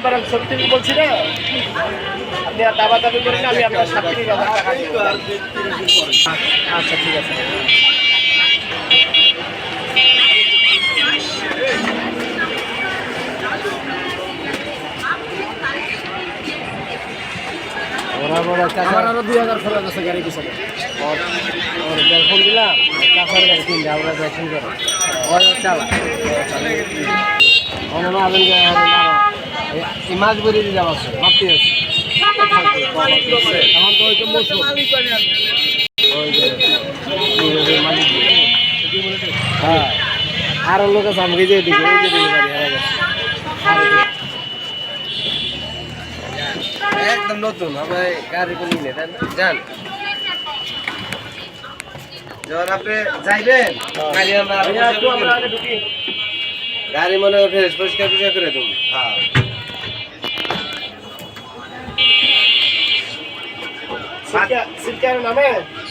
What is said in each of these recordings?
পারেন, সত্যি বলছি না, আপনি আর দাবি করেন, আমি আপনার 37,000 টাকা দিব। আচ্ছা ঠিক আছে। আমার আরো 2,000 খরচ আছে গাড়ি পিছনে। ফোন দিলাম কাছার গাড়ি কিনতে আমরা ভ্যাকসিন করে চালা মাছ বেরিয়ে দিতে আছে ভাবতে আছে এখন তো ওই তো মৌসুম হ্যাঁ আরো লোক আছে আমাকে যে দিকে ওই যে দিকে গাড়ি হারা গেছে একদম নতুন আমরা গাড়ি কিনে নিয়ে যান যখন আপনি যাইবেন গাড়ি মনে ফ্রেশ পরিষ্কার করে তুমি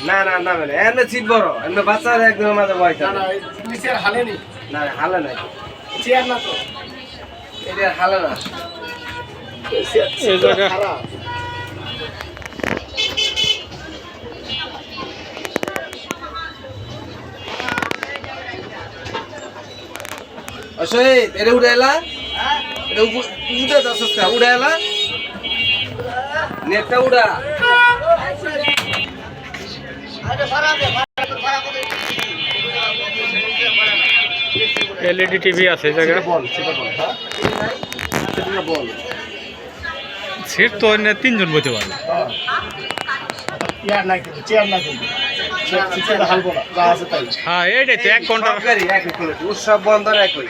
না না নামে না এমনি সিট বড় এমনি বাচ্চারা একদম মাঝে ভয় না হালে নাই চেয়ার না তো এটা হালে না অশোক এটা উড়াইলা এটা উড়ে দশটা উড়াইলা নেটটা উড়া এলইডি টিভি আছে জায়গা সিট তো তিনজন বসতে পারে হ্যাঁ এইটাই তো 1 ঘন্টা উৎসব বন্ধন একই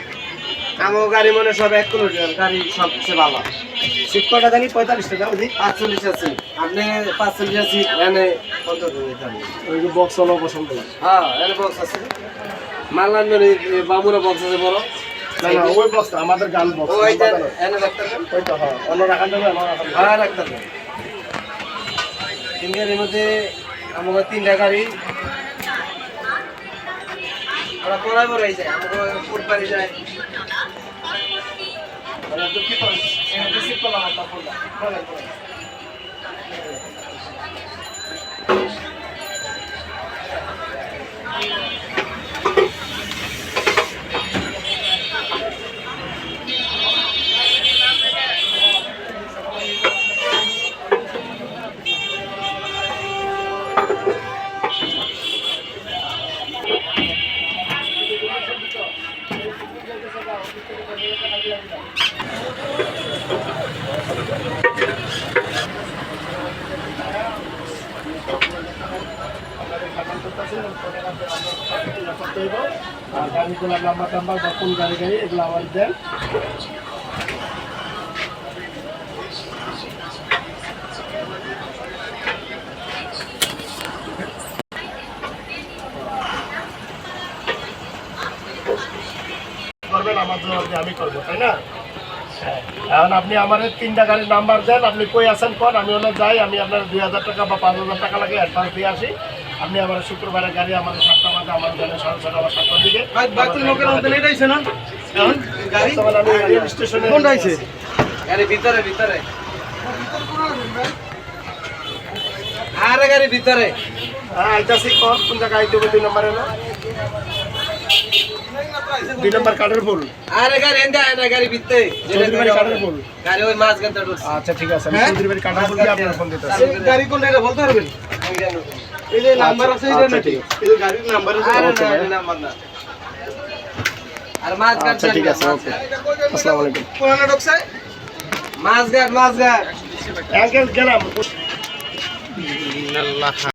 আমার গাড়ি মনে সব 1 কিলোমিটার গাড়ি সবচেয়ে ভালো সিট কটা জানি 45 টাকা বুঝি 45 আছে আপনি 45 আছে এনে কত করে ওই যে বক্স হলো পছন্দ হ্যাঁ এনে বক্স আছে মালান বামুরা বক্স আছে বড় না না ওই বক্স আমাদের গান বক্স ওইটা এনে রাখতে ওই তো হ্যাঁ অন্য রাখা যাবে হ্যাঁ রাখতে হবে তিন গাড়ির মধ্যে আমাদের 3টা গাড়ি ওরা পড়াই পড়াই যায় আমাকে ফুটপারি যায় ওরা তো কি করে বেশি পড়া না পড়া আর গাড়িগুলোর নাম্বার টাম্বার বা কোন গাড়ি এগুলো আমার দেন করবেন আমার জন্য আমি করবো তাই না এখন আপনি আমার 3টা গাড়ির নাম্বার দেন আপনি কই আছেন কোন আমি ওখানে যাই আমি আপনার 2,000 টাকা বা 5,000 টাকা লাগে অ্যাডভান্স দিয়ে আসি আপনি আমার শুক্রবারের গাড়ি আমার 7টা বাজে আমার গাড়ি 7:30 আমার 7টার দিকে বাকি লোকের মধ্যে লেট হইছে না এখন গাড়ি আমি রেল স্টেশনে কোন যাইছে গাড়ি ভিতরে ভিতরে আরে গাড়ি ভিতরে হ্যাঁ আইতাছি কোন জায়গা আইতে হবে 2 নম্বরে না 2 নম্বর কাটার ফুল আরে গাড়ি এন্ডা না গাড়ি ভিতরে চৌধুরী বাড়ি কাটার ফুল গাড়ি ওই মাছ গন্তা ঢুকছে আচ্ছা ঠিক আছে আমি চৌধুরী বাড়ি কাটার ফুল দিয়ে আপনার ফোন দিতেছি গাড়ি কোনটা এটা বলতে পারবেন এই যে নাম্বার আছে এটা নাকি এই যে গাড়ির নাম্বার আছে আরে নাম্বার না আর মাছ গাছ আচ্ছা ঠিক আছে ওকে আসসালামু আলাইকুম কোনা ঢুকছে মাছ গাছ গেলাম আল্লাহ